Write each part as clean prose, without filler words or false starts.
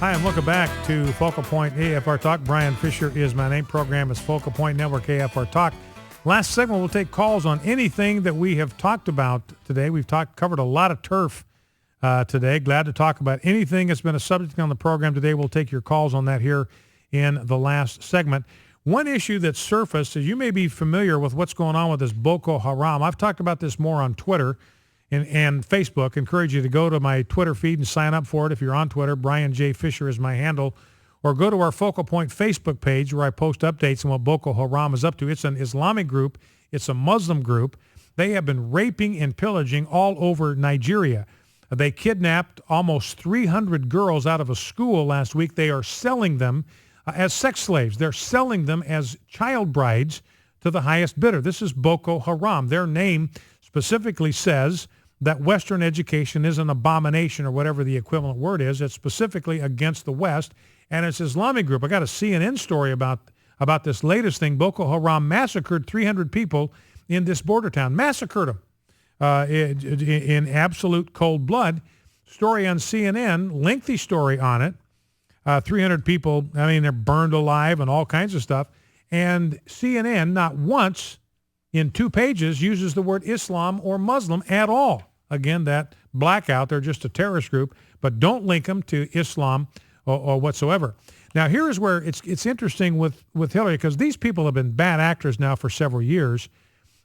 Hi, and welcome back to Focal Point AFR Talk. Brian Fisher is my name. Program is Focal Point Network AFR Talk. Last segment, we'll take calls on anything that we have talked about today. We've covered a lot of turf today. Glad to talk about anything that's been a subject on the program today. We'll take your calls on that here in the last segment. One issue that surfaced is you may be familiar with what's going on with this Boko Haram. I've talked about this more on Twitter and Facebook. Encourage you to go to my Twitter feed and sign up for it. If you're on Twitter, Brian J. Fisher is my handle. Or go to our Focal Point Facebook page where I post updates on what Boko Haram is up to. It's an Islamic group. It's a Muslim group. They have been raping and pillaging all over Nigeria. They kidnapped almost 300 girls out of a school last week. They are selling them as sex slaves. They're selling them as child brides to the highest bidder. This is Boko Haram. Their name specifically says that Western education is an abomination, or whatever the equivalent word is. It's specifically against the West, and it's Islamic group. I got a CNN story about this latest thing. Boko Haram massacred 300 people in this border town. Massacred them in absolute cold blood. Story on CNN, lengthy story on it. 300 people, I mean, they're burned alive and all kinds of stuff. And CNN, not once in 2 pages, uses the word Islam or Muslim at all. Again, that blackout, they're just a terrorist group, but don't link them to Islam or whatsoever. Now, here is where it's interesting with Hillary, because these people have been bad actors now for several years,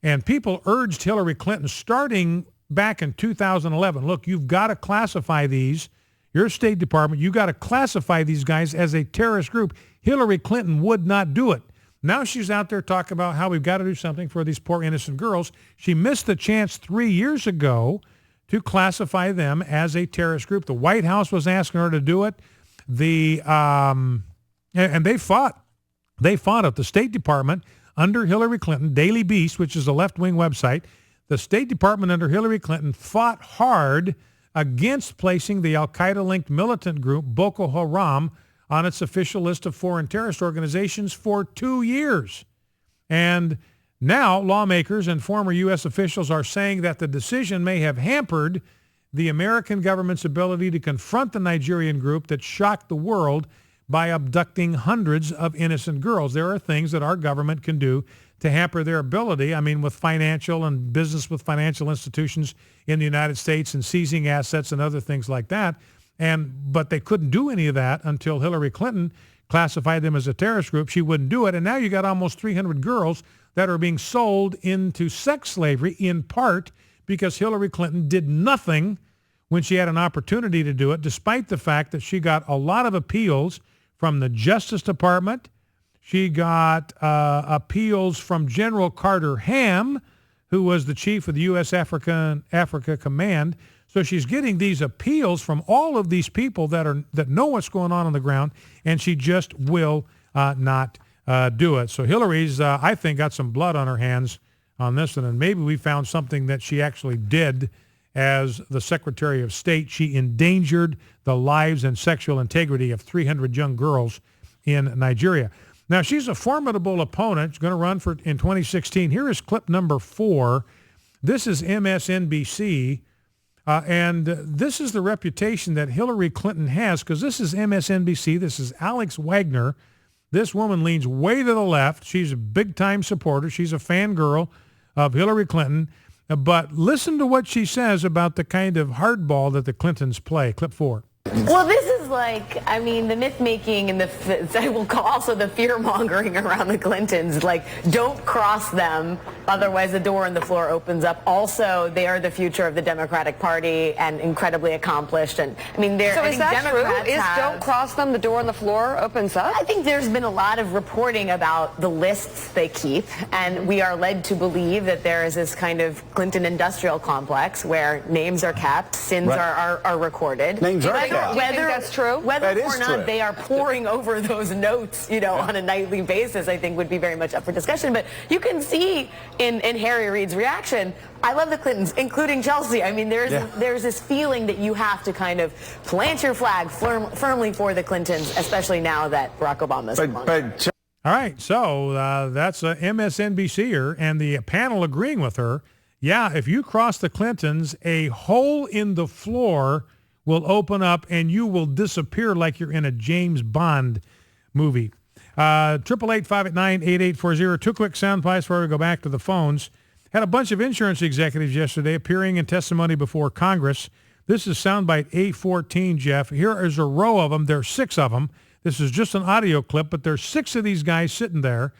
and people urged Hillary Clinton starting back in 2011, look, you've got to classify these, your State Department, you got to classify these guys as a terrorist group. Hillary Clinton would not do it. Now she's out there talking about how we've got to do something for these poor innocent girls. She missed the chance 3 years ago to classify them as a terrorist group. The White House was asking her to do it. And they fought at the State Department under Hillary Clinton. Daily Beast, which is a left-wing website, the State Department under Hillary Clinton fought hard against placing the al-Qaeda-linked militant group Boko Haram on its official list of foreign terrorist organizations for 2 years. And now lawmakers and former U.S. officials are saying that the decision may have hampered the American government's ability to confront the Nigerian group that shocked the world by abducting hundreds of innocent girls. There are things that our government can do to hamper their ability. I mean, with financial and business with financial institutions in the United States and seizing assets and other things like that. But they couldn't do any of that until Hillary Clinton classified them as a terrorist group. She wouldn't do it. And now you got almost 300 girls that are being sold into sex slavery, in part because Hillary Clinton did nothing when she had an opportunity to do it, despite the fact that she got a lot of appeals from the Justice Department. She got appeals from General Carter Ham, who was the chief of the U.S. Africa Command. So she's getting these appeals from all of these people that know what's going on the ground, and she just will not do it. So Hillary's, I think, got some blood on her hands on this one, and maybe we found something that she actually did as the Secretary of State. She endangered the lives and sexual integrity of 300 young girls in Nigeria. Now, she's a formidable opponent. She's going to run in 2016. Here is clip number 4. This is MSNBC, and this is the reputation that Hillary Clinton has, because this is MSNBC. This is Alex Wagner. This woman leans way to the left. She's a big-time supporter. She's a fangirl of Hillary Clinton. But listen to what she says about the kind of hardball that the Clintons play. Clip 4. Well, this is like, I mean, the myth-making and I will call also the fear-mongering around the Clintons. Like, don't cross them, otherwise the door and the floor opens up. Also, they are the future of the Democratic Party and incredibly accomplished. And I mean, so is that true? Don't cross them, the door and the floor opens up? I think there's been a lot of reporting about the lists they keep, and we are led to believe that there is this kind of Clinton industrial complex where names are kept, sins are recorded. Names are kept. Whether that's true, whether or not they are poring over those notes, on a nightly basis, I think would be very much up for discussion. But you can see in Harry Reid's reaction, I love the Clintons, including Chelsea. I mean, there's this feeling that you have to kind of plant your flag firmly for the Clintons, especially now that Barack Obama's gone. All right, so that's MSNBCer, and the panel agreeing with her. Yeah, if you cross the Clintons, a hole in the floor will open up and you will disappear like you're in a James Bond movie. 888-589-8840. Two quick sound bites before we go back to the phones. Had a bunch of insurance executives yesterday appearing in testimony before Congress. This is soundbite A14, Jeff. Here is a row of them. There are 6 of them. This is just an audio clip, but there's 6 of these guys sitting there,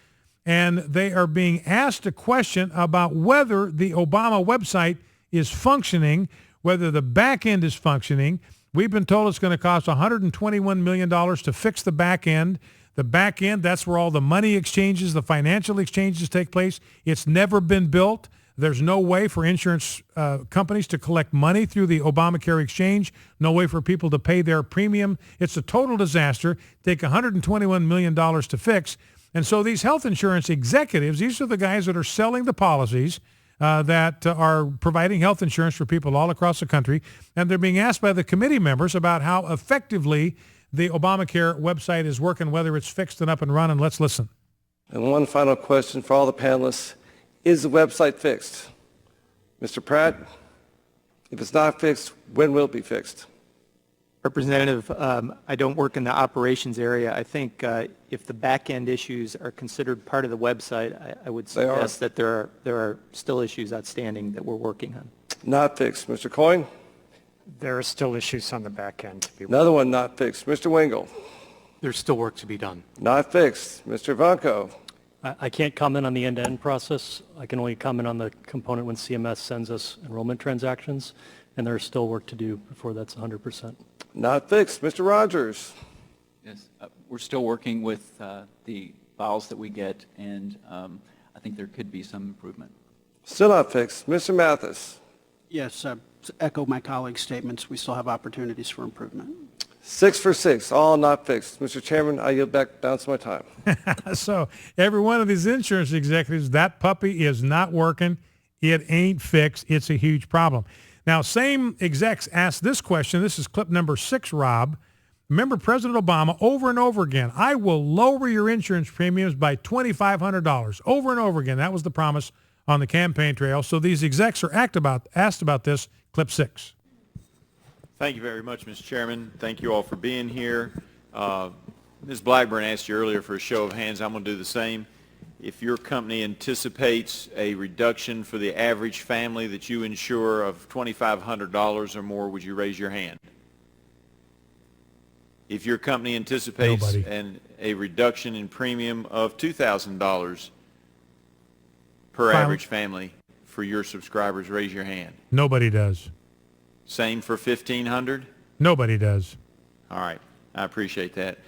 and they are being asked a question about whether the Obama website is functioning, whether the back end is functioning. We've been told it's going to cost $121 million to fix the back end. The back end, that's where all the money exchanges, the financial exchanges take place. It's never been built. There's no way for insurance companies to collect money through the Obamacare exchange, no way for people to pay their premium. It's a total disaster. Take $121 million to fix. And so these health insurance executives, these are the guys that are selling the policies that are providing health insurance for people all across the country. And they're being asked by the committee members about how effectively the Obamacare website is working, whether it's fixed and up and running. Let's listen. And one final question for all the panelists. Is the website fixed? Mr. Pratt, if it's not fixed, when will it be fixed? Representative, I don't work in the operations area. I think if the back-end issues are considered part of the website, I would suggest that there are still issues outstanding that we're working on. Not fixed. Mr. Coyne? There are still issues on the back end. Another one not fixed. Mr. Wingle? There's still work to be done. Not fixed. Mr. Vanko? I can't comment on the end-to-end process. I can only comment on the component when CMS sends us enrollment transactions, and there's still work to do before that's 100%. Not fixed. Mr. Rogers? Yes, we're still working with the files that we get, and I think there could be some improvement. Still not fixed. Mr. Mathis? Yes, to echo my colleagues' statements, we still have opportunities for improvement. 6 for 6, all not fixed. Mr. Chairman, I yield back down to my time. So every one of these insurance executives, that puppy is not working. It ain't fixed. It's a huge problem. Now, same execs asked this question. This is clip number 6, Rob. Remember President Obama over and over again, I will lower your insurance premiums by $2,500. Over and over again. That was the promise on the campaign trail. So these execs are asked about this. Clip 6. Thank you very much, Mr. Chairman. Thank you all for being here. Ms. Blackburn asked you earlier for a show of hands. I'm going to do the same. If your company anticipates a reduction for the average family that you insure of $2,500 or more, would you raise your hand? If your company anticipates a reduction in premium of $2,000 per average family for your subscribers, raise your hand. Nobody does. Same for $1,500? Nobody does. All right. I appreciate that.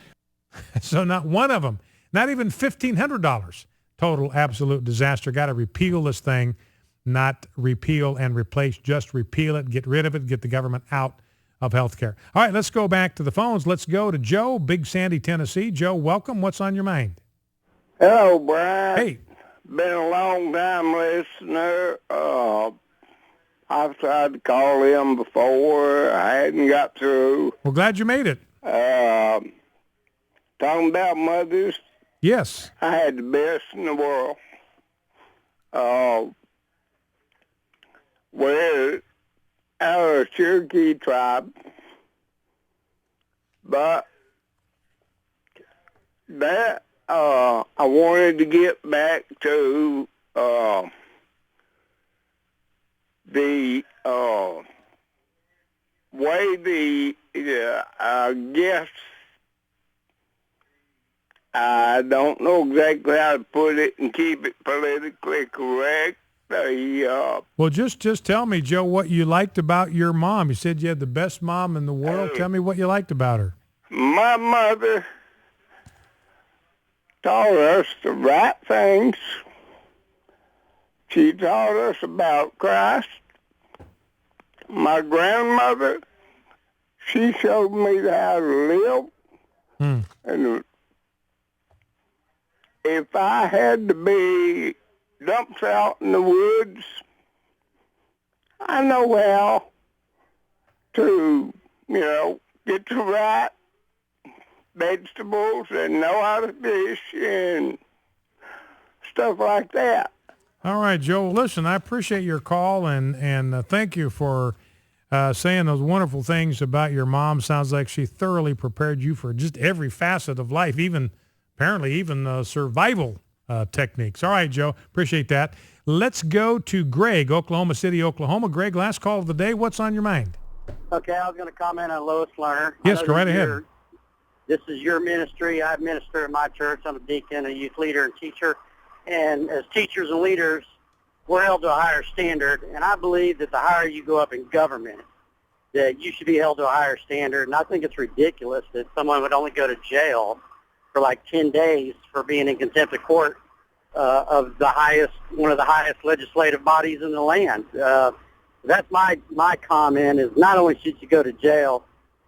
So not one of them, not even $1,500. Total absolute disaster. Got to repeal this thing, not repeal and replace, just repeal it, get rid of it, get the government out of healthcare. All right, let's go back to the phones. Let's go to Joe, Big Sandy, Tennessee. Joe, welcome. What's on your mind? Hello, Brian. Hey. Been a long time listener. I've tried to call him before. I hadn't got through. We're glad you made it. Talking about mothers. Yes. I had the best in the world. We're our Cherokee tribe, but that I wanted to get back to the way I guess I don't know exactly how to put it and keep it politically correct. Well, just tell me, Joe, what you liked about your mom. You said you had the best mom in the world. Tell me what you liked about her. My mother taught us the right things. She taught us about Christ. My grandmother, she showed me how to live. And if I had to be dumped out in the woods, I know how to, get the right vegetables and know how to fish and stuff like that. All right, Joe. Listen, I appreciate your call and thank you for saying those wonderful things about your mom. Sounds like she thoroughly prepared you for just every facet of life, apparently even survival techniques. All right, Joe, appreciate that. Let's go to Greg, Oklahoma City, Oklahoma. Greg, last call of the day. What's on your mind? Okay, I was going to comment on Lois Lerner. Yes, go right ahead. This is your ministry. I minister in my church. I'm a deacon, a youth leader, and teacher. And as teachers and leaders, we're held to a higher standard. And I believe that the higher you go up in government, that you should be held to a higher standard. And I think it's ridiculous that someone would only go to jail for like 10 days for being in contempt of court of one of the highest legislative bodies in the land. That's my comment is not only should you go to jail,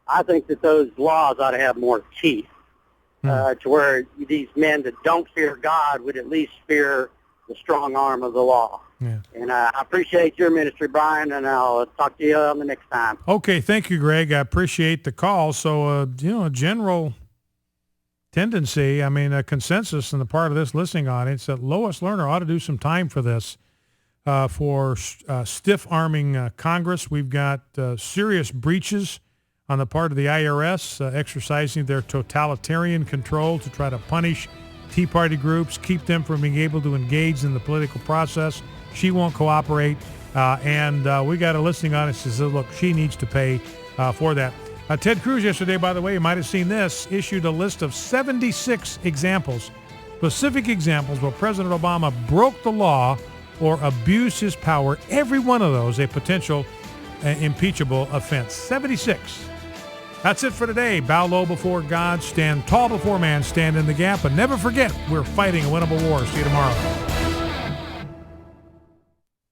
I think that those laws ought to have more teeth to where these men that don't fear God would at least fear the strong arm of the law. Yeah. And I appreciate your ministry, Brian, and I'll talk to you on the next time. Okay, thank you, Greg. I appreciate the call. So, a general tendency, a consensus on the part of this listening audience that Lois Lerner ought to do some time for this, for stiff-arming Congress. We've got serious breaches on the part of the IRS, exercising their totalitarian control to try to punish Tea Party groups, keep them from being able to engage in the political process. She won't cooperate, and we got a listening audience that says, look, she needs to pay for that. Ted Cruz yesterday, by the way, you might have seen this, issued a list of 76 examples, specific examples where President Obama broke the law or abused his power. Every one of those a potential impeachable offense. 76. That's it for today. Bow low before God, stand tall before man, stand in the gap, and never forget we're fighting a winnable war. See you tomorrow.